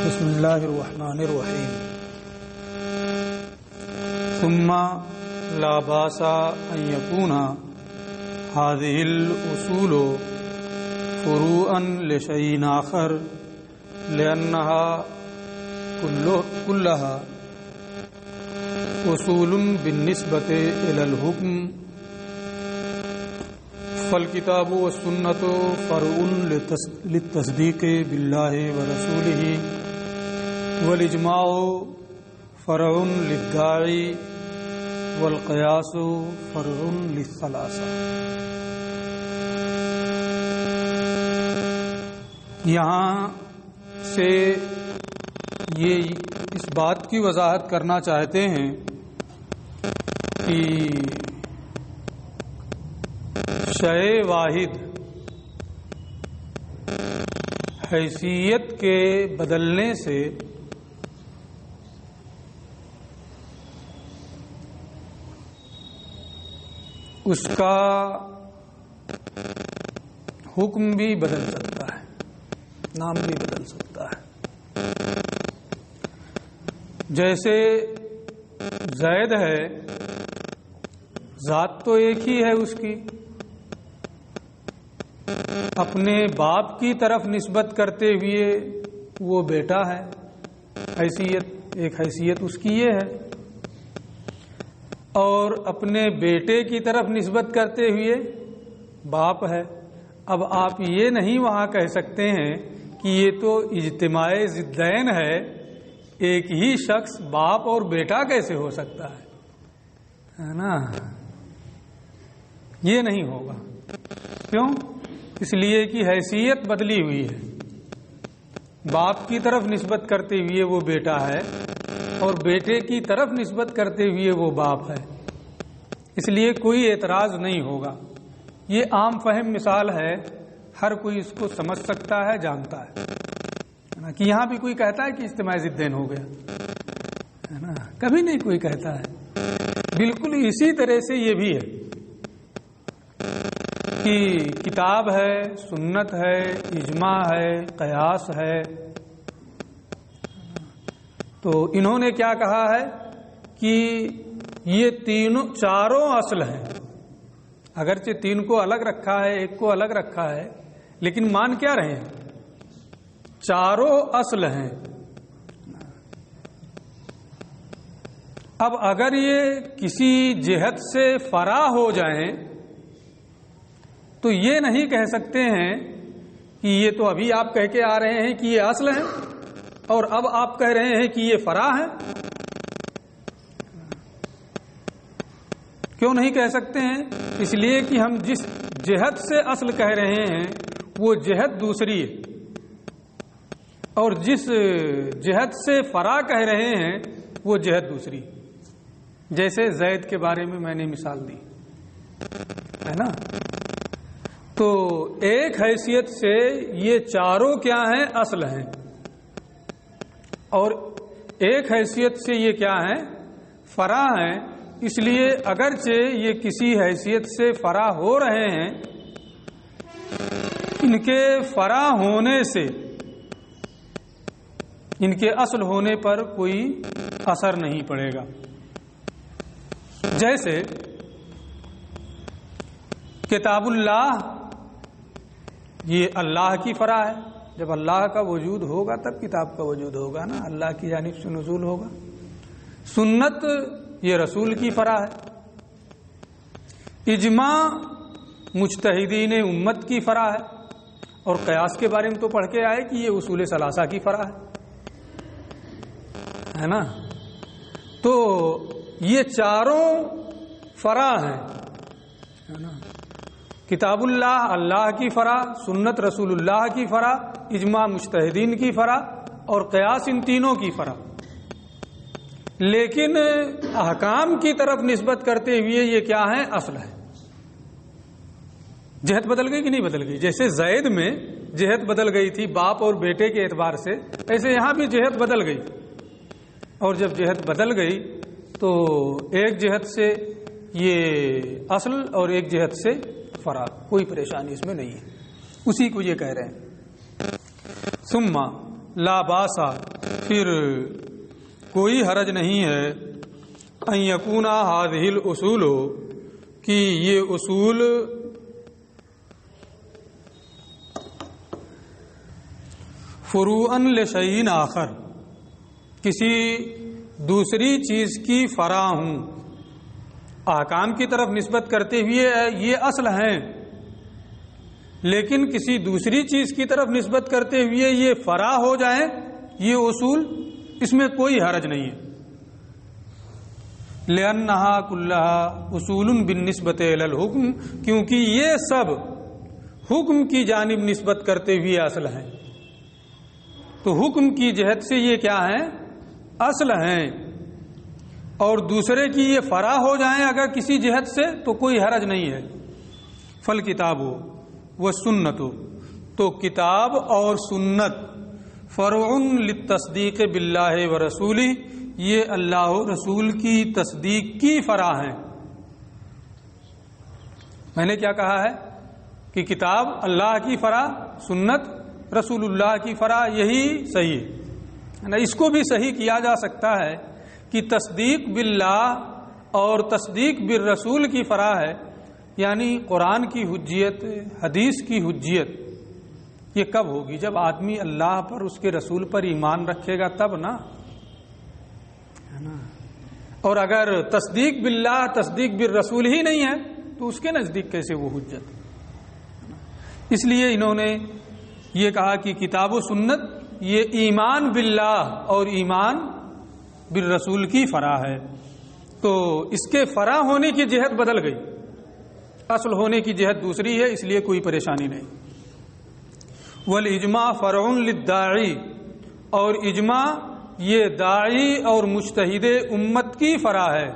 بسم اللہ الرحمن الرحیم ثم لا باس ان يكون هذه الأصول فروعا لشيء آخر لأنها كلها أصول بالنسبة إلى الحكم فالکتاب والسنة فرع للتصدیق باللہ ورسولہ والاجماع فرع للداعی والقیاس فرع للثلاثہ۔ یہاں سے یہ اس بات کی وضاحت کرنا چاہتے ہیں کہ شے واحد حیثیت کے بدلنے سے اس کا حکم بھی بدل سکتا ہے، نام بھی بدل سکتا ہے۔ جیسے زید ہے، ذات تو ایک ہی ہے اس کی، اپنے باپ کی طرف نسبت کرتے ہوئے وہ بیٹا ہے، ایک حیثیت اس کی یہ ہے، اور اپنے بیٹے کی طرف نسبت کرتے ہوئے باپ ہے۔ اب آپ یہ نہیں وہاں کہہ سکتے ہیں کہ یہ تو اجتماع ضدین ہے، ایک ہی شخص باپ اور بیٹا کیسے ہو سکتا ہے نا؟ یہ نہیں ہوگا۔ کیوں؟ اس لیے کہ حیثیت بدلی ہوئی ہے، باپ کی طرف نسبت کرتے ہوئے وہ بیٹا ہے اور بیٹے کی طرف نسبت کرتے ہوئے وہ باپ ہے، اس لیے کوئی اعتراض نہیں ہوگا۔ یہ عام فہم مثال ہے، ہر کوئی اس کو سمجھ سکتا ہے، جانتا ہے کہ یہاں بھی کوئی کہتا ہے کہ اجتماع ضدین ہو گیا ہے نا؟ کبھی نہیں کوئی کہتا ہے۔ بالکل اسی طرح سے یہ بھی ہے کہ کتاب ہے، سنت ہے، اجماع ہے، قیاس ہے۔ تو انہوں نے کیا کہا ہے کہ یہ چاروں اصل ہیں، اگرچہ تین کو الگ رکھا ہے، ایک کو الگ رکھا ہے، لیکن مان کیا رہے ہیں؟ چاروں اصل ہیں۔ اب اگر یہ کسی جہت سے فرع ہو جائیں تو یہ نہیں کہہ سکتے ہیں کہ یہ تو ابھی آپ کہہ کے آ رہے ہیں کہ یہ اصل ہیں اور اب آپ کہہ رہے ہیں کہ یہ فرع ہیں۔ کیوں نہیں کہہ سکتے ہیں؟ اس لیے کہ ہم جس جہت سے اصل کہہ رہے ہیں وہ جہت دوسری ہے، اور جس جہت سے فرع کہہ رہے ہیں وہ جہت دوسری۔ جیسے زید کے بارے میں میں نے مثال دی ہے نا؟ تو ایک حیثیت سے یہ چاروں کیا ہیں؟ اصل ہیں، اور ایک حیثیت سے یہ کیا ہیں؟ فرع ہیں۔ اس لیے اگرچہ یہ کسی حیثیت سے فرع ہو رہے ہیں، ان کے فرع ہونے سے ان کے اصل ہونے پر کوئی اثر نہیں پڑے گا۔ جیسے کتاب اللہ، یہ اللہ کی فرع ہے، جب اللہ کا وجود ہوگا تب کتاب کا وجود ہوگا نا، اللہ کی جانب سے نزول ہوگا۔ سنت یہ رسول کی فرع ہے۔ اجماع مجتہدین امت کی فرع ہے، اور قیاس کے بارے میں تو پڑھ کے آئے کہ یہ اصول ثلاثہ کی فرع ہے نا؟ تو یہ چاروں فرع ہیں ہے نا؟ کتاب اللہ اللہ کی فرع، سنت رسول اللہ کی فرع، اجماع مجتہدین کی فرع، اور قیاس ان تینوں کی فرع۔ لیکن احکام کی طرف نسبت کرتے ہوئے یہ کیا ہے؟ اصل ہے۔ جہت بدل گئی کہ نہیں بدل گئی؟ جیسے زید میں جہت بدل گئی تھی باپ اور بیٹے کے اعتبار سے، ایسے یہاں بھی جہت بدل گئی، اور جب جہت بدل گئی تو ایک جہت سے یہ اصل اور ایک جہت سے فرع، کوئی پریشانی اس میں نہیں ہے، اسی کو یہ کہہ رہے ہیں۔ ثم لا باسا پھر کوئی حرج نہیں ہے ان یکونا ہذہ الاصول کہ یہ اصول فروعا لشیء آخر کسی دوسری چیز کی فرع ہوں، احکام کی طرف نسبت کرتے ہوئے یہ اصل ہیں، لیکن کسی دوسری چیز کی طرف نسبت کرتے ہوئے یہ فرع ہو جائیں، یہ اصول، اس میں کوئی حرج نہیں ہے۔ لأنہا کلہا اصول بالنسبت الی الحکم، کیونکہ یہ سب حکم کی جانب نسبت کرتے ہوئے اصل ہیں، تو حکم کی جہت سے یہ کیا ہیں؟ اصل ہیں، اور دوسرے کی یہ فرع ہو جائیں اگر کسی جہت سے تو کوئی حرج نہیں ہے۔ فالکتاب والسنت، تو کتاب اور سنت فرع للتصدیق باللہ ورسولہ، یہ اللہ و رسول کی تصدیق کی فرع ہیں۔ میں نے کیا کہا ہے کہ کتاب اللہ کی فرع، سنت رسول اللہ کی فرع، یہی صحیح ہے۔ اس کو بھی صحیح کیا جا سکتا ہے کہ تصدیق باللہ اور تصدیق بالرسول کی فرع ہے، یعنی قرآن کی حجیت، حدیث کی حجیت، یہ کب ہوگی؟ جب آدمی اللہ پر، اس کے رسول پر ایمان رکھے گا تب نا، ہے نا۔ اور اگر تصدیق باللہ، تصدیق بالرسول ہی نہیں ہے تو اس کے نزدیک کیسے وہ حجت؟ اس لیے انہوں نے یہ کہا کہ کتاب و سنت یہ ایمان باللہ اور ایمان بالرسول کی فرع ہے، تو اس کے فرع ہونے کی جہت بدل گئی، اصل ہونے کی جہت دوسری ہے، اس لیے کوئی پریشانی نہیں۔ والاجماع فرع للداعی، اور اجماع یہ داعی اور مجتہد امت کی فرع ہے۔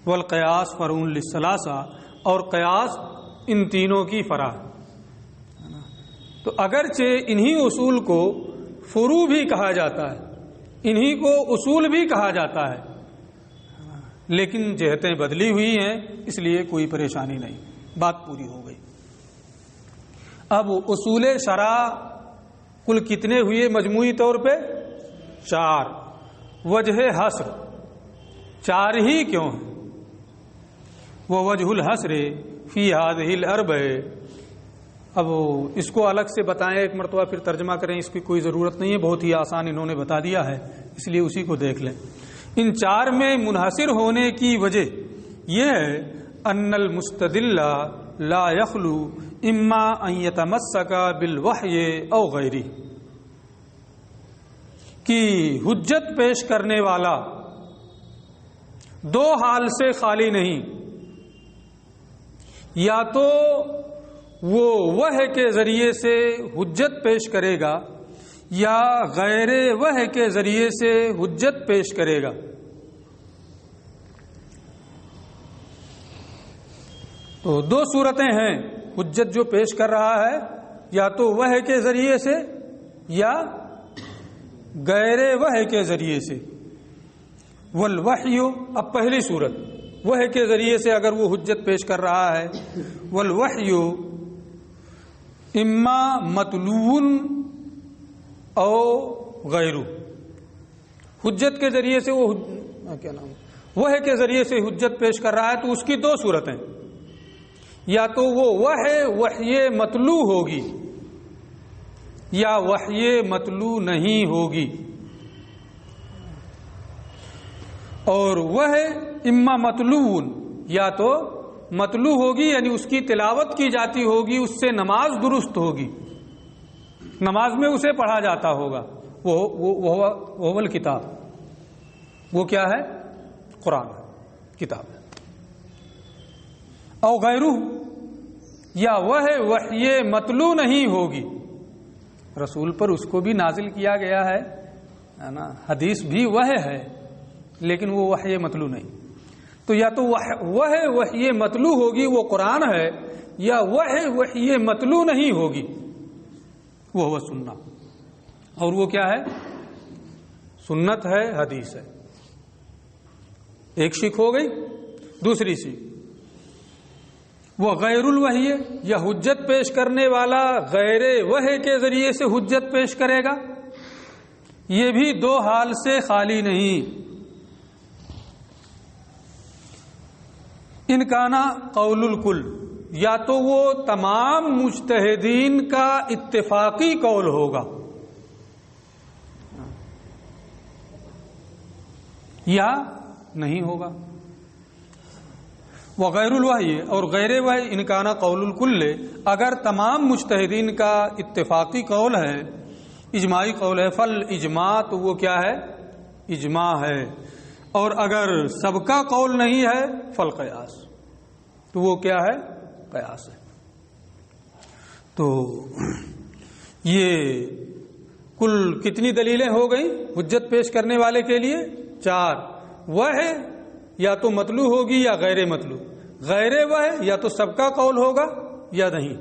والقیاس فرع للثلاثہ، اور قیاس ان تینوں کی فرع ہے۔ تو اگرچہ انہی اصول کو فروع بھی کہا جاتا ہے، انہی کو اصول بھی کہا جاتا ہے، لیکن جہتیں بدلی ہوئی ہیں، اس لیے کوئی پریشانی نہیں، بات پوری ہو گئی۔ اب اصول شرع کل کتنے ہوئے مجموعی طور پہ؟ 4۔ وجہ حصر 4 ہی کیوں ہیں؟ ووجہ الحصر فی هذه الاربع، اب اس کو الگ سے بتائیں، ایک مرتبہ پھر ترجمہ کریں، اس کی کوئی ضرورت نہیں ہے، بہت ہی آسان انہوں نے بتا دیا ہے، اس لیے اسی کو دیکھ لیں۔ ان 4 میں منحصر ہونے کی وجہ یہ ہے ان المستدل لا یخلو اما ان یتمسک بالوحی او غیرہ، کہ حجت پیش کرنے والا 2 حال سے خالی نہیں، یا تو وہ وحی کے ذریعے سے حجت پیش کرے گا یا غیر وحی کے ذریعے سے حجت پیش کرے گا۔ تو 2 صورتیں ہیں حجت جو پیش کر رہا ہے، یا تو وحی کے ذریعے سے یا غیر وحی کے ذریعے سے۔ والوحی، اب پہلی صورت وحی کے ذریعے سے اگر وہ حجت پیش کر رہا ہے، والوحی اما مطلوع او غیرو، حجت کے ذریعے سے وہ وحی کے ذریعے سے حجت پیش کر رہا ہے تو اس کی 2 صورتیں، یا تو وہ وحی مطلوع ہوگی یا وحی مطلوع نہیں ہوگی، اور وحی اما مطلوع، یا تو مطلوع ہوگی یعنی اس کی تلاوت کی جاتی ہوگی، اس سے نماز درست ہوگی، نماز میں اسے پڑھا جاتا ہوگا، وہ الکتاب، وہ کیا ہے؟ قرآن کتاب ہے۔ او غیرہ، یا وہ وحی مطلوع نہیں ہوگی، رسول پر اس کو بھی نازل کیا گیا ہے نا، حدیث بھی وہ ہے لیکن وہ وحی مطلوع نہیں، تو یا تو وہ وحی مطلوع ہوگی، وہ قرآن ہے، یا وہ وحی مطلوع نہیں ہوگی، وہ سنت، اور وہ کیا ہے؟ سنت ہے، حدیث ہے۔ ایک شک ہو گئی۔ دوسری شک وہ غیر الوحی ہے، یا حجت پیش کرنے والا غیر وحی کے ذریعے سے حجت پیش کرے گا، یہ بھی دو حال سے خالی نہیں۔ ان کانا قول الکل، یا تو وہ تمام مجتہدین کا اتفاقی قول ہوگا، یا نہیں ہوگا۔ وغیر الوحی، اور غیر وحی ان کانا قول الکل، اگر تمام مجتہدین کا اتفاقی قول ہے، اجماعی قول ہے، فل اجماع، تو وہ کیا ہے؟ اجماع ہے۔ اور اگر سب کا قول نہیں ہے، فل قیاس، تو وہ کیا ہے؟ قیاس ہے۔ تو یہ کل کتنی دلیلیں ہو گئی حجت پیش کرنے والے کے لیے؟ 4۔ وہ ہے یا تو مطلوب ہوگی یا غیر مطلوب، غیر وہ ہے یا تو سب کا قول ہوگا یا نہیں،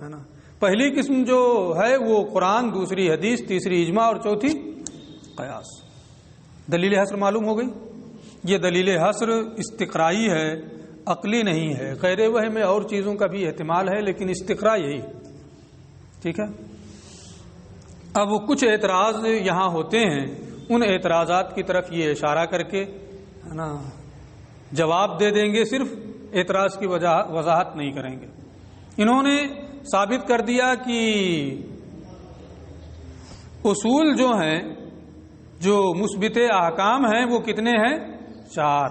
ہے نا۔ پہلی قسم جو ہے وہ قرآن، دوسری حدیث، تیسری اجماع، اور چوتھی قیاس۔ دلیل حصر معلوم ہو گئی۔ یہ دلیل حصر استقرائی ہے، عقلی نہیں ہے۔ غیر وہ میں اور چیزوں کا بھی احتمال ہے، لیکن استقراء یہی، ٹھیک ہے۔ اب کچھ اعتراض یہاں ہوتے ہیں، ان اعتراضات کی طرف یہ اشارہ کر کے، ہے نا، جواب دے دیں گے، صرف اعتراض کی وضاحت نہیں کریں گے۔ انہوں نے ثابت کر دیا کہ اصول جو ہیں، جو مثبت احکام ہیں، وہ کتنے ہیں؟ 4۔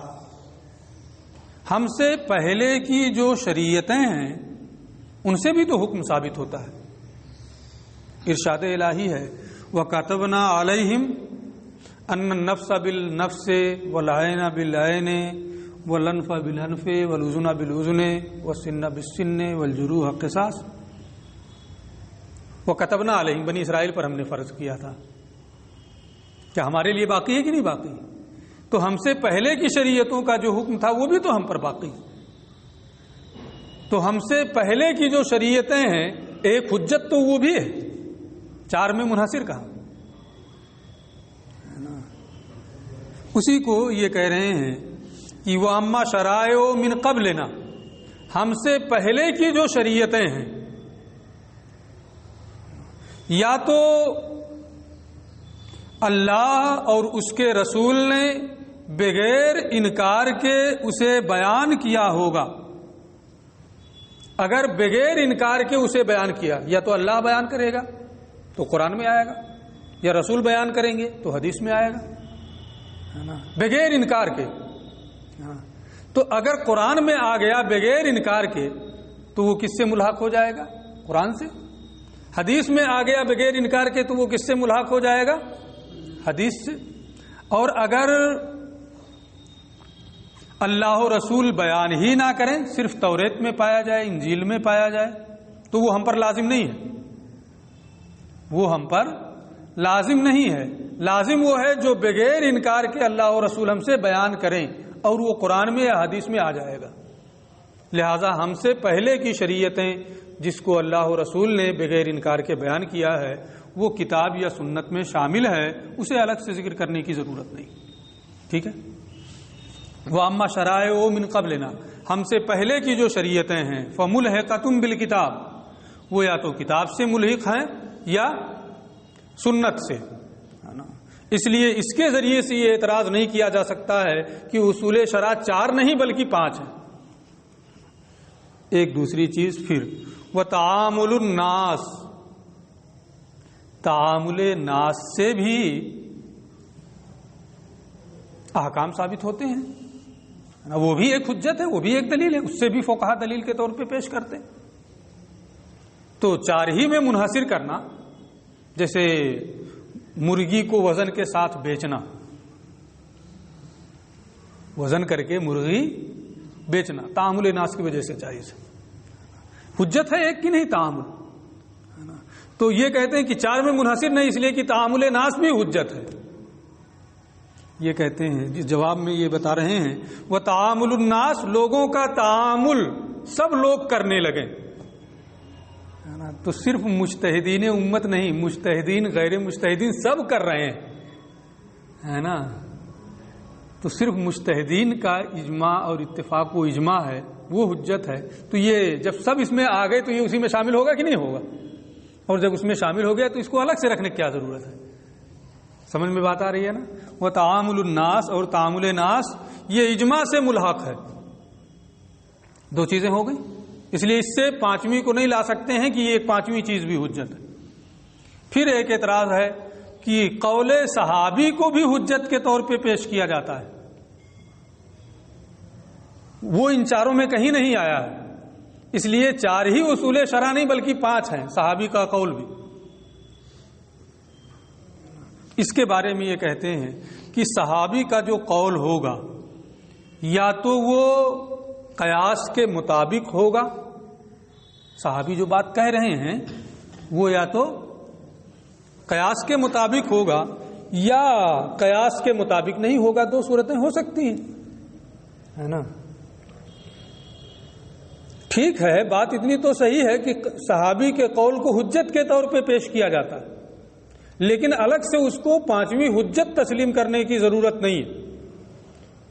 ہم سے پہلے کی جو شریعتیں ہیں ان سے بھی تو حکم ثابت ہوتا ہے۔ ارشاد الہی ہے، وَكَتَبْنَا عَلَيْهِمْ أَنَّ النَّفْسَ بِالنَّفْسِ وَالْعَيْنَ بِالْعَيْنِ وَالْأَنْفَ بِالْأَنْفِ وَالْأُذُنَ بِالْأُذُنِ وَالسِّنَّ بِالسِّنِّ وَالْجُرُوحَ قِصَاص۔ وَكَتَبْنَا عَلَيْهِمْ، بنی اسرائیل پر ہم نے فرض کیا تھا۔ کیا ہمارے لیے باقی ہے کہ نہیں باقی؟ تو ہم سے پہلے کی شریعتوں کا جو حکم تھا وہ بھی تو ہم پر باقی۔ تو ہم سے پہلے کی جو شریعتیں ہیں، ایک حجت تو وہ بھی ہے، 4 میں منحصر کہا، اسی کو یہ کہہ رہے ہیں کہ وہ اما شرائع من قبلنا، ہم سے پہلے کی جو شریعتیں ہیں، یا تو اللہ اور اس کے رسول نے بغیر انکار کے اسے بیان کیا ہوگا۔ اگر بغیر انکار کے اسے بیان کیا، یا تو اللہ بیان کرے گا تو قرآن میں آئے گا، یا رسول بیان کریں گے تو حدیث میں آئے گا، ہے نا، بغیر انکار کے۔ تو اگر قرآن میں آ گیا بغیر انکار کے تو وہ کس سے ملحق ہو جائے گا؟ قرآن سے۔ حدیث میں آ گیا بغیر انکار کے تو وہ کس سے ملحق ہو جائے گا؟ حدیث سے۔ اور اگر اللہ و رسول بیان ہی نہ کریں، صرف توریت میں پایا جائے، انجیل میں پایا جائے، تو وہ ہم پر لازم نہیں ہے، وہ ہم پر لازم نہیں ہے۔ لازم وہ ہے جو بغیر انکار کے اللہ و رسول ہم سے بیان کریں، اور وہ قرآن میں یا حدیث میں آ جائے گا۔ لہذا ہم سے پہلے کی شریعتیں جس کو اللہ و رسول نے بغیر انکار کے بیان کیا ہے، وہ کتاب یا سنت میں شامل ہے، اسے الگ سے ذکر کرنے کی ضرورت نہیں، ٹھیک ہے۔ وَأَمَّا شَرَائِعُ مِن قَبْلِنَا، ہم سے پہلے کی جو شریعتیں ہیں، فَمُلْحِقَةٌ بِالْكِتَابِ، وہ یا تو کتاب سے ملحق ہیں یا سنت سے، ہے نا۔ اس لیے اس کے ذریعے سے یہ اعتراض نہیں کیا جا سکتا ہے کہ اصول شرع 4 نہیں بلکہ 5 ہیں۔ ایک دوسری چیز پھر، وَتَعَامُلُ النَّاسِ، تعامل ناس سے بھی احکام ثابت ہوتے ہیں، وہ بھی ایک حجت ہے، وہ بھی ایک دلیل ہے، اس سے بھی فقہا دلیل کے طور پہ پیش کرتے ہیں۔ تو 4 ہی میں منحصر کرنا، جیسے مرغی کو وزن کے ساتھ بیچنا، وزن کر کے مرغی بیچنا تعامل ناس کی وجہ سے جائز ہے، حجت ہے ایک کی نہیں تعامل، ہے نا۔ تو یہ کہتے ہیں کہ 4 میں منحصر نہیں، اس لیے کہ تعامل ناس بھی حجت ہے۔ یہ کہتے ہیں، جس جواب میں یہ بتا رہے ہیں، وہ تعامل الناس، لوگوں کا تعامل سب لوگ کرنے لگے، ہے نا۔ تو صرف مجتہدین امت نہیں، مجتہدین غیر مجتہدین سب کر رہے ہیں، ہے نا۔ تو صرف مجتہدین کا اجماع اور اتفاق و اجماع ہے، وہ حجت ہے. تو یہ جب سب اس میں آ گئے تو یہ اسی میں شامل ہوگا کہ نہیں ہوگا؟ اور جب اس میں شامل ہو گیا تو اس کو الگ سے رکھنے کی کیا ضرورت ہے؟ سمجھ میں بات آ رہی ہے نا؟ وہ تعامل الناس اور تعامل ناس یہ اجماع سے ملحق ہے. دو چیزیں ہو گئی. اس لیے اس سے پانچویں کو نہیں لا سکتے ہیں کہ یہ ایک پانچویں چیز بھی حجت ہے. پھر ایک اعتراض ہے کہ قول صحابی کو بھی حجت کے طور پہ پیش کیا جاتا ہے. وہ ان چاروں میں کہیں نہیں آیا ہے. اس لیے چار ہی اصول شرع نہیں بلکہ 5 ہیں. صحابی کا قول بھی. اس کے بارے میں یہ کہتے ہیں کہ صحابی کا جو قول ہوگا یا تو وہ قیاس کے مطابق ہوگا. صحابی جو بات کہہ رہے ہیں وہ یا تو قیاس کے مطابق ہوگا یا قیاس کے مطابق نہیں ہوگا. 2 صورتیں ہو سکتی ہیں، ہے نا؟ ٹھیک ہے، بات اتنی تو صحیح ہے کہ صحابی کے قول کو حجت کے طور پہ پیش کیا جاتا ہے، لیکن الگ سے اس کو 5ویں حجت تسلیم کرنے کی ضرورت نہیں ہے،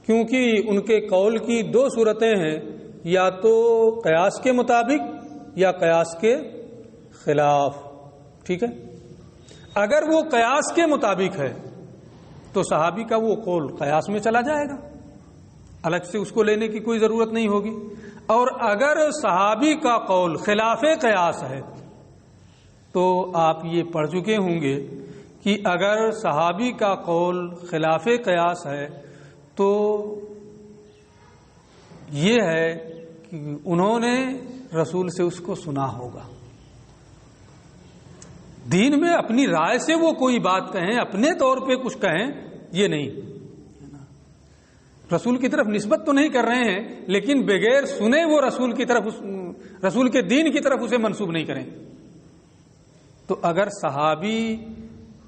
کیونکہ ان کے قول کی 2 صورتیں ہیں، یا تو قیاس کے مطابق یا قیاس کے خلاف. ٹھیک ہے، اگر وہ قیاس کے مطابق ہے تو صحابی کا وہ قول قیاس میں چلا جائے گا، الگ سے اس کو لینے کی کوئی ضرورت نہیں ہوگی. اور اگر صحابی کا قول خلاف قیاس ہے تو آپ یہ پڑھ چکے ہوں گے کہ اگر صحابی کا قول خلاف قیاس ہے تو یہ ہے کہ انہوں نے رسول سے اس کو سنا ہوگا. دین میں اپنی رائے سے وہ کوئی بات کہیں، اپنے طور پہ کچھ کہیں، یہ نہیں. رسول کی طرف نسبت تو نہیں کر رہے ہیں، لیکن بغیر سنے وہ رسول کی طرف، رسول کے دین کی طرف اسے منسوب نہیں کریں. تو اگر صحابی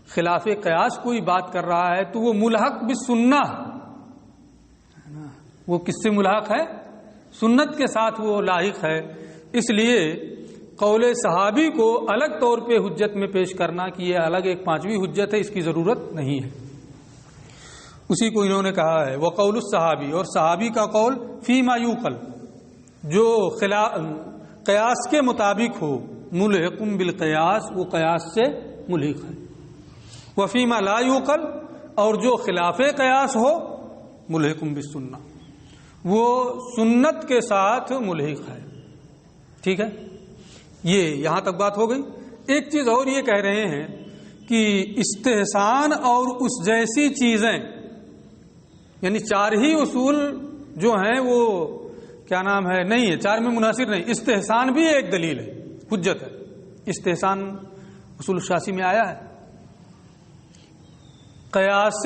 خلاف قیاس کوئی بات کر رہا ہے تو وہ ملحق بالسنہ، وہ کس سے ملحق ہے؟ سنت کے ساتھ وہ لاحق ہے. اس لیے قول صحابی کو الگ طور پہ حجت میں پیش کرنا کہ یہ الگ ایک 5ویں حجت ہے، اس کی ضرورت نہیں ہے. اسی کو انہوں نے کہا ہے وقول الصحابی، اور صحابی کا قول فیما یوقل، جو قیاس کے مطابق ہو، ملحق بالقیاس، وہ قیاس سے ملحق ہے. وفیما لا یوقل، اور جو خلاف قیاس ہو، ملحق بالسنہ، وہ سنت کے ساتھ ملحق ہے. ٹھیک ہے، یہ یہاں تک بات ہو گئی. ایک چیز اور یہ کہہ رہے ہیں کہ استحسان اور اس جیسی چیزیں، یعنی 4 ہی اصول جو ہیں وہ کیا نام ہے نہیں ہے، 4 میں منحصر نہیں. استحسان بھی ایک دلیل ہے، حجت ہے. استحسان اصول الشاسی میں آیا ہے. قیاس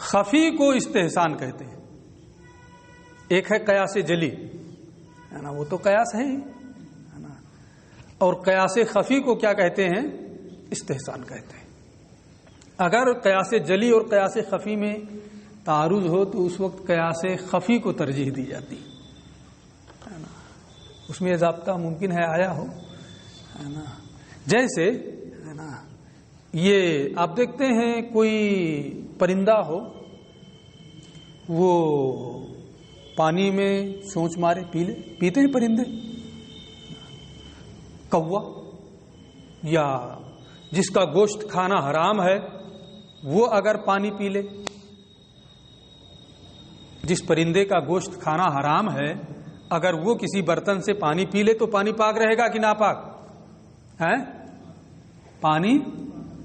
خفی کو استحسان کہتے ہیں. ایک ہے قیاس جلی، ہے نا، وہ تو قیاس ہے ہی، ہے نا. اور قیاس خفی کو کیا کہتے ہیں؟ استحسان کہتے ہیں. اگر قیاس جلی اور قیاس خفی میں تعارض ہو تو اس وقت قیاس خفی کو ترجیح دی جاتی ہے نا. اس میں ضابطہ ممکن ہے آیا ہو، ہے نا. جیسے ہے نا، یہ آپ دیکھتے ہیں کوئی پرندہ ہو، وہ پانی میں چونچ مارے پیتے ہیں پرندے. کوا یا جس کا گوشت کھانا حرام ہے وہ اگر پانی پی لے، جس پرندے کا گوشت کھانا حرام ہے اگر وہ کسی برتن سے پانی پی لے تو پانی پاک رہے گا کہ ناپاک ہے؟ پانی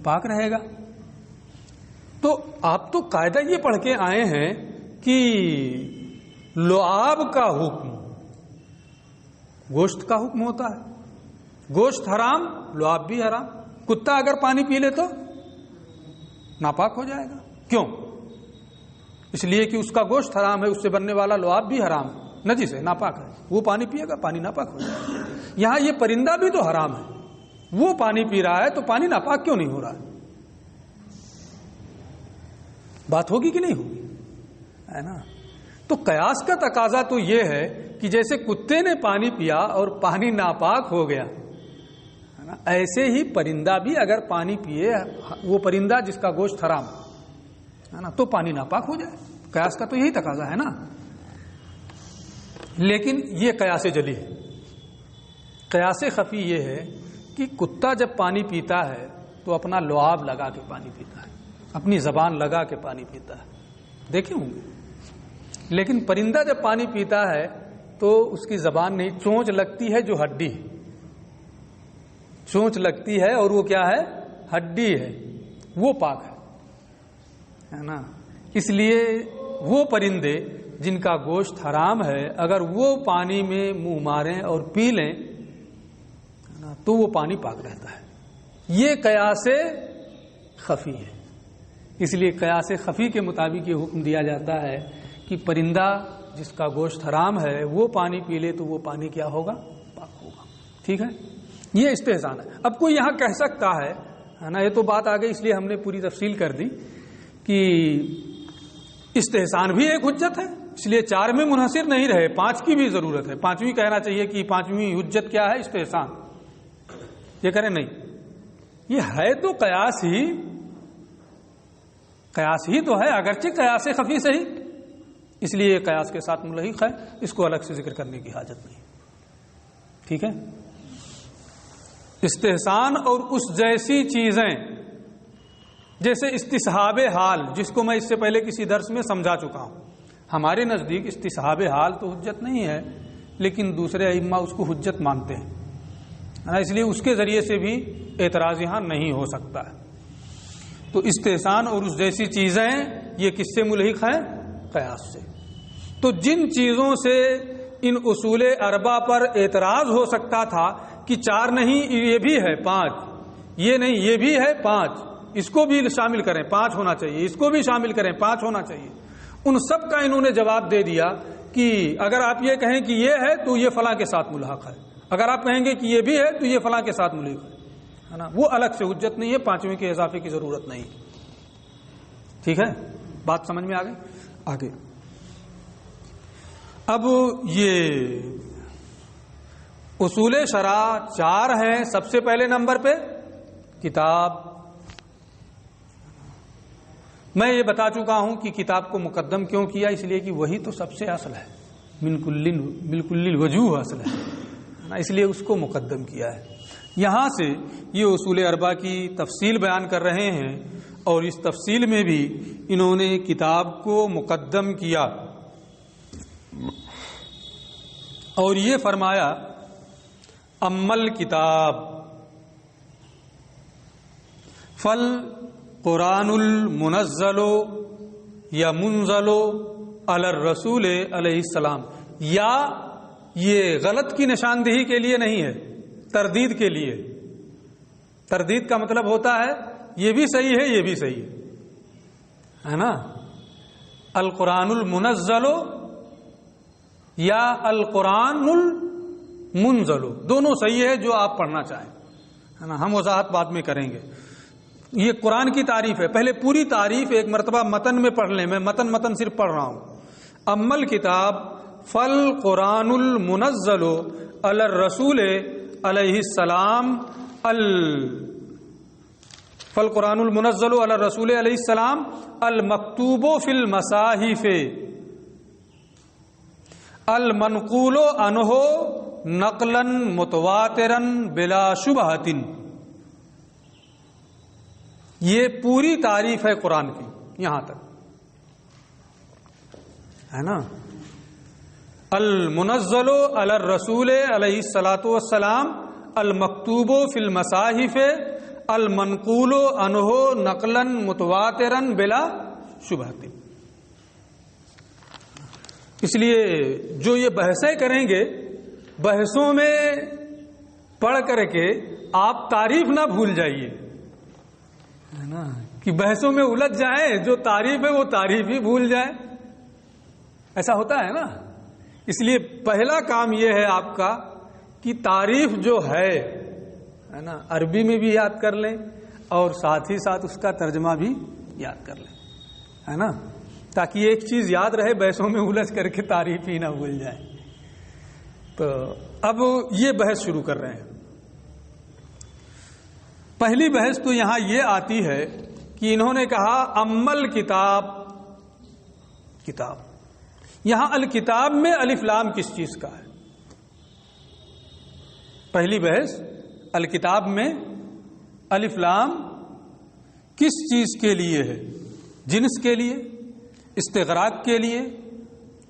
پاک رہے گا. تو آپ تو قاعدہ یہ پڑھ کے آئے ہیں کہ لعاب کا حکم گوشت کا حکم ہوتا ہے. گوشت حرام، لعاب بھی حرام. کتا اگر پانی پی لے تو ناپاک ہو جائے گا. کیوں؟ اس لیے کہ اس کا گوشت حرام ہے، اس سے بننے والا لعاب بھی حرام ہے، نجس ہے، ناپاک ہے. وہ پانی پیے گا، پانی ناپاک ہو جائے گا. یہاں یہ پرندہ بھی تو حرام ہے، وہ پانی پی رہا ہے تو پانی ناپاک کیوں نہیں ہو رہا ہے؟ بات ہوگی کہ نہیں ہوگی؟ ہے نا. تو قیاس کا تقاضا تو یہ ہے کہ جیسے کتے نے پانی پیا اور پانی ناپاک ہو گیا، ہے نا، ایسے ہی پرندہ بھی اگر پانی پیے، وہ پرندہ جس کا گوشت حرام ہے نا، تو پانی ناپاک ہو جائے. قیاس کا تو یہی تقاضا ہے نا. لیکن یہ قیاس جلی ہے. قیاس خفی یہ ہے کہ کتا جب پانی پیتا ہے تو اپنا لعاب لگا کے پانی پیتا ہے, اپنی زبان لگا کے پانی پیتا ہے, دیکھے ہوں گے. لیکن پرندہ جب پانی پیتا ہے تو اس کی زبان نہیں, چونچ لگتی ہے جو ہڈی, چونچ لگتی ہے اور وہ کیا ہے, ہڈی ہے, وہ پاک ہے نا. اس لیے وہ پرندے جن کا گوشت حرام ہے اگر وہ پانی میں منہ ماریں اور پی لیں تو وہ پانی پاک رہتا ہے. یہ قیاس خفی ہے. اس لیے قیاس خفی کے مطابق یہ حکم دیا جاتا ہے کہ پرندہ جس کا گوشت حرام ہے وہ پانی پی لے تو وہ پانی کیا ہوگا, پاک ہوگا. ٹھیک ہے, یہ استحسان ہے. اب کوئی یہاں کہہ سکتا ہے نا, یہ تو بات آ گئی اس لیے ہم نے پوری تفصیل کر دی کہ استحسان بھی ایک حجت ہے, اس لیے 4 میں منحصر نہیں رہے, 5 کی بھی ضرورت ہے. 5ویں کہنا چاہیے کہ 5ویں حجت کیا ہے, استحسان. یہ کریں نہیں, یہ ہے تو قیاس ہی تو ہے, اگرچہ قیاس خفی صحیح, اس لیے یہ قیاس کے ساتھ ملحق ہے, اس کو الگ سے ذکر کرنے کی حاجت نہیں. ٹھیک ہے. استحسان اور اس جیسی چیزیں جیسے استصحاب حال, جس کو میں اس سے پہلے کسی درس میں سمجھا چکا ہوں. ہمارے نزدیک استصحاب حال تو حجت نہیں ہے, لیکن دوسرے ائمہ اس کو حجت مانتے ہیں, اس لیے اس کے ذریعے سے بھی اعتراض یہاں نہیں ہو سکتا ہے. تو استحسان اور اس جیسی چیزیں یہ کس سے ملحق ہیں, قیاس سے. تو جن چیزوں سے ان اصول اربع پر اعتراض ہو سکتا تھا کہ 4 نہیں یہ بھی ہے 5, یہ نہیں یہ بھی ہے 5, اس کو بھی شامل کریں 5 ہونا چاہیے, اس کو بھی شامل کریں 5 ہونا چاہیے, ان سب کا انہوں نے جواب دے دیا کہ اگر آپ یہ کہیں کہ یہ ہے تو یہ فلاں کے ساتھ ملحق ہے, اگر آپ کہیں گے کہ یہ بھی ہے تو یہ فلاں کے ساتھ ملحق ہے نا. وہ الگ سے حجت نہیں ہے, 5ویں کے اضافے کی ضرورت نہیں. ٹھیک ہے, بات سمجھ میں آ گئی. آگے اب یہ اصول شرع 4 ہیں. سب سے پہلے نمبر پہ کتاب. میں یہ بتا چکا ہوں کہ کتاب کو مقدم کیوں کیا, اس لیے کہ وہی تو سب سے اصل ہے, بالکل وجوہ اصل ہے, اس لیے اس کو مقدم کیا ہے. یہاں سے یہ اصول اربع کی تفصیل بیان کر رہے ہیں, اور اس تفصیل میں بھی انہوں نے کتاب کو مقدم کیا, اور یہ فرمایا امل کتاب فل قرآن المنزل یا منزل علی الرسول علیہ السلام. یا یہ غلط کی نشاندہی کے لیے نہیں ہے, تردید کے لیے. تردید کا مطلب ہوتا ہے یہ بھی صحیح ہے یہ بھی صحیح ہے نا. القرآن المنزل یا القرآن المنزل دونوں صحیح ہے جو آپ پڑھنا چاہیں, ہے نا. ہم وضاحت بعد میں کریں گے. یہ قرآن کی تعریف ہے, پہلے پوری تعریف ایک مرتبہ متن میں پڑھ لیں. میں متن صرف پڑھ رہا ہوں. امل کتاب فل قرآن المنزل علی الرسول علیہ السلام فل قرآن المنزل علی الرسول علیہ السلام المکتوب فی المصاحف المنقول عنہ نقلا متواترا بلا شبہۃ. یہ پوری تعریف ہے قرآن کی, یہاں تک ہے نا. المنزل علی الرسول علیہ الصلاۃ والسلام المکتوب فی المصاحف المنقول عنہ نقلا متواترا بلا شبہۃ. اس لیے جو یہ بحثیں کریں گے, بحثوں میں پڑھ کر کے آپ تعریف نہ بھول جائیے, ہے نا, کہ بحثوں میں الجھ جائیں, جو تعریف ہے وہ تعریف ہی بھول جائیں. ایسا ہوتا ہے نا. اس لیے پہلا کام یہ ہے آپ کا کہ تعریف جو ہے نا عربی میں بھی یاد کر لیں, اور ساتھ ہی ساتھ اس کا ترجمہ بھی یاد کر لیں, ہے نا, تاکہ ایک چیز یاد رہے, بحثوں میں الجھ کر کے تعریف ہی نہ بھول جائیں. تو اب یہ بحث شروع کر رہے ہیں. پہلی بحث تو یہاں یہ آتی ہے کہ انہوں نے کہا امل کتاب. یہاں الکتاب میں الف لام کس چیز کا ہے؟ پہلی بحث، الکتاب میں الف لام کس چیز کے لیے ہے؟ جنس کے لیے، استغراق کے لیے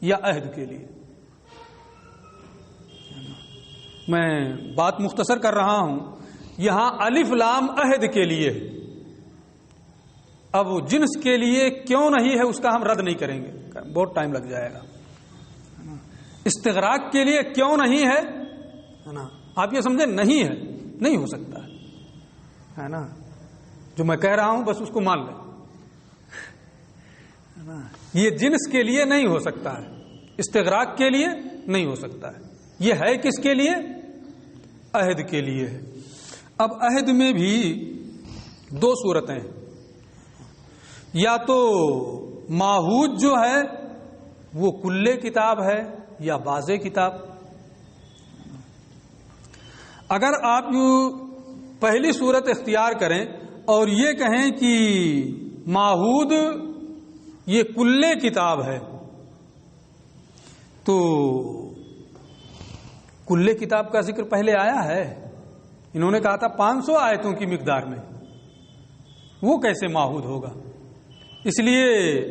یا عہد کے لیے؟ میں بات مختصر کر رہا ہوں. یہاں الف لام عہد کے لیے ہے. اب جنس کے لیے کیوں نہیں ہے اس کا ہم رد نہیں کریں گے، بہت ٹائم لگ جائے گا. استغراق کے لیے کیوں نہیں ہے نا، آپ یہ سمجھیں نہیں ہے، نہیں ہو سکتا ہے نا. جو میں کہہ رہا ہوں بس اس کو مان لیں. یہ جنس کے لیے نہیں ہو سکتا ہے، استغراق کے لیے نہیں ہو سکتا ہے. یہ ہے کس کے لیے؟ عہد کے لیے ہے. اب عہد میں بھی دو صورتیں ہیں. یا تو معہود جو ہے وہ کل کتاب ہے یا بعض کتاب. اگر آپ پہلی صورت اختیار کریں اور یہ کہیں کہ معہود یہ کل کتاب ہے، تو کل کتاب کا ذکر پہلے آیا ہے. انہوں نے کہا تھا 500 آیتوں کی مقدار میں، وہ کیسے معہود ہوگا؟ اس لیے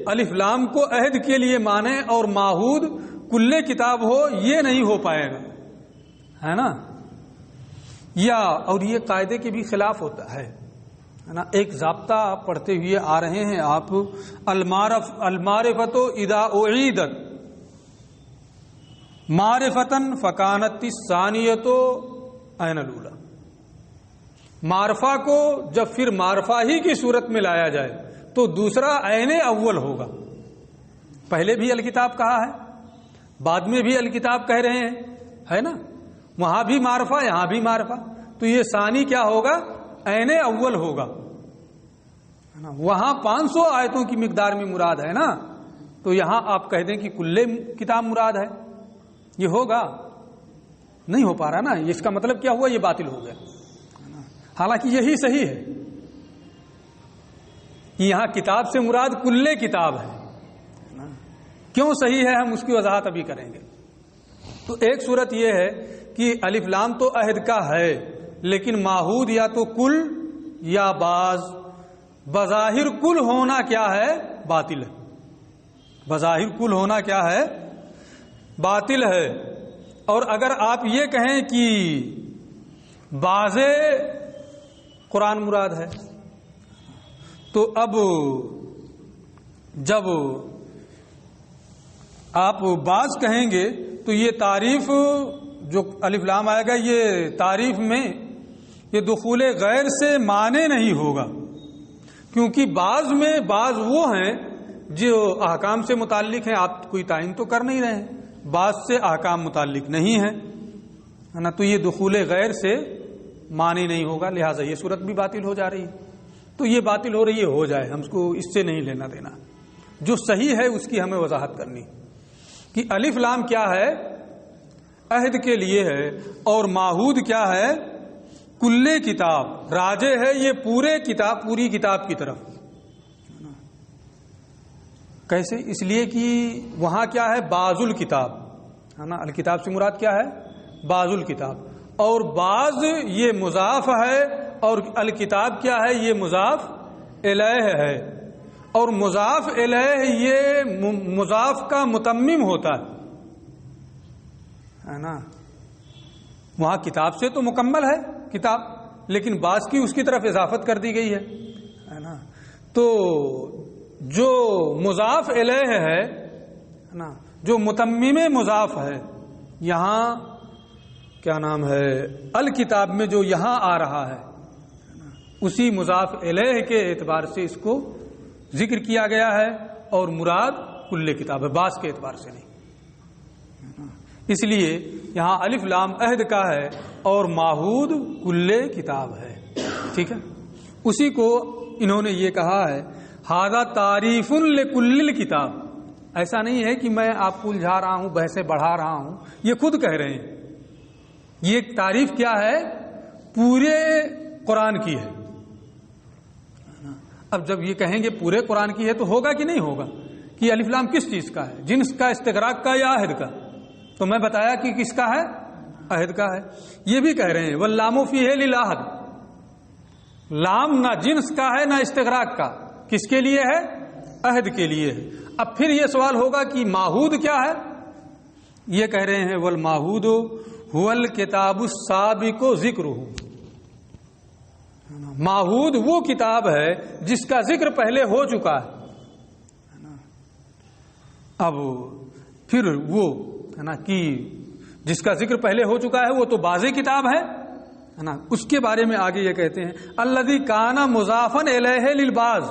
الف لام کو عہد کے لیے مانے اور معہود کل کتاب ہو، یہ نہیں ہو پائے گا، ہے نا. یا اور یہ قاعدے کے بھی خلاف ہوتا ہے نا. ایک ضابطہ آپ پڑھتے ہوئے آ رہے ہیں آپ، المعرفت اذا اعیدت معرفتن فکانت الثانیۃ عین الاولی. معرفہ کو جب پھر معرفہ ہی کی صورت میں لایا جائے تو دوسرا عین اول ہوگا. پہلے بھی الکتاب کہا ہے، بعد میں بھی الکتاب کہہ رہے ہیں، ہے نا. وہاں بھی معرفہ، یہاں بھی معرفہ، تو یہ ثانی کیا ہوگا؟ عین اول ہوگا. وہاں 500 آیتوں کی مقدار میں مراد ہے نا، تو یہاں آپ کہہ دیں کہ کل کتاب مراد ہے، یہ ہوگا؟ نہیں ہو پا رہا نا. اس کا مطلب کیا ہوا؟ یہ باطل ہو گیا. حالانکہ یہی صحیح ہے کہ یہاں کتاب سے مراد کل کتاب ہے. کیوں صحیح ہے ہم اس کی وضاحت ابھی کریں گے. تو ایک صورت یہ ہے کہ الف لام تو عہد کا ہے، لیکن معہود یا تو کل یا بعض. بظاہر کل ہونا کیا ہے؟ باطل ہے. بظاہر کل ہونا کیا ہے؟ باطل ہے. اور اگر آپ یہ کہیں کہ بعض قرآن مراد ہے، تو اب جب آپ بعض کہیں گے تو یہ تعریف جو الف لام آئے گا، یہ تعریف میں یہ دخول غیر سے مانے نہیں ہوگا، کیونکہ بعض میں بعض وہ ہیں جو احکام سے متعلق ہیں. آپ کوئی تعین تو کر نہیں رہے ہیں، بعض سے احکام متعلق نہیں ہے نا، تو یہ دخول غیر سے معنی نہیں ہوگا. لہٰذا یہ صورت بھی باطل ہو جا رہی ہے. تو یہ باطل ہو رہی ہے، ہو جائے، ہم اس کو اس سے نہیں لینا دینا. جو صحیح ہے اس کی ہمیں وضاحت کرنی کہ الف لام کیا ہے؟ عہد کے لیے ہے، اور معہود کیا ہے؟ کل کتاب. راجع ہے یہ پوری کتاب کی طرف. کیسے؟ اس لیے کہ وہاں کیا ہے؟ بعض الکتاب ہے نا. الکتاب سے مراد کیا ہے؟ بعض الکتاب. اور بعض یہ مضاف ہے، اور الکتاب کیا ہے؟ یہ مضاف الیہ ہے. اور مضاف الیہ یہ مضاف کا متمم ہوتا ہے نا. وہاں کتاب سے تو مکمل ہے کتاب، لیکن بعض کی اس کی طرف اضافت کر دی گئی ہے نا. تو جو مضاف الیہ ہے نا، جو متمم مضاف ہے، یہاں کیا نام ہے؟ الکتاب میں جو یہاں آ رہا ہے اسی مضاف الیہ کے اعتبار سے اس کو ذکر کیا گیا ہے، اور مراد کل کتاب ہے، بعض کے اعتبار سے نہیں. اس لیے یہاں الف لام عہد کا ہے اور معہود کل کتاب ہے. ٹھیک ہے. اسی کو انہوں نے یہ کہا ہے ھذا تعریف لکل کتاب. ایسا نہیں ہے کہ میں آپ کو الجھا رہا ہوں، بحثیں بڑھا رہا ہوں، یہ خود کہہ رہے ہیں. یہ تعریف کیا ہے؟ پورے قرآن کی ہے. اب جب یہ کہیں گے پورے قرآن کی ہے تو ہوگا کہ نہیں ہوگا؟ کہ الف لام کس چیز کا ہے، جنس کا، استغراق کا یا عہد کا؟ تو میں بتایا کہ کس کا ہے، عہد کا ہے۔ یہ بھی کہہ رہے ہیں واللام فیہ للعہد، لام نہ جنس کا ہے نہ استغراق کا، کس کے لیے ہے، عہد کے لیے ہے۔ اب پھر یہ سوال ہوگا کہ معہود کیا ہے؟ یہ کہہ رہے ہیں والمعہود هو الکتاب السابق ذکرہ، معہود وہ کتاب ہے جس کا ذکر پہلے ہو چکا ہے۔ اب پھر وہ ہے نا کہ جس کا ذکر پہلے ہو چکا ہے وہ تو باز کتاب ہے نا، اس کے بارے میں آگے یہ کہتے ہیں الذی کان مضافا الیہ للباز،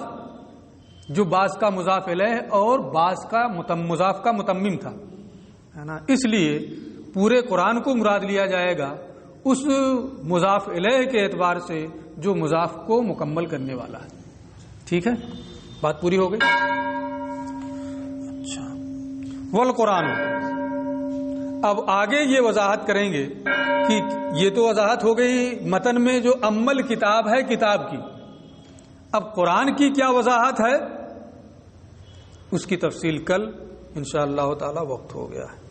جو باز کا مضاف الیہ اور باز کا مضاف کا متمم تھا ہے نا، اس لیے پورے قرآن کو مراد لیا جائے گا اس مضاف الیہ کے اعتبار سے جو مضاف کو مکمل کرنے والا ہے۔ ٹھیک ہے، بات پوری ہو گئی۔ اچھا، والقرآن، اب آگے یہ وضاحت کریں گے کہ یہ تو وضاحت ہو گئی متن میں جو امل کتاب ہے کتاب کی، اب قرآن کی کیا وضاحت ہے اس کی تفصیل کل انشاءاللہ تعالی، وقت ہو گیا ہے۔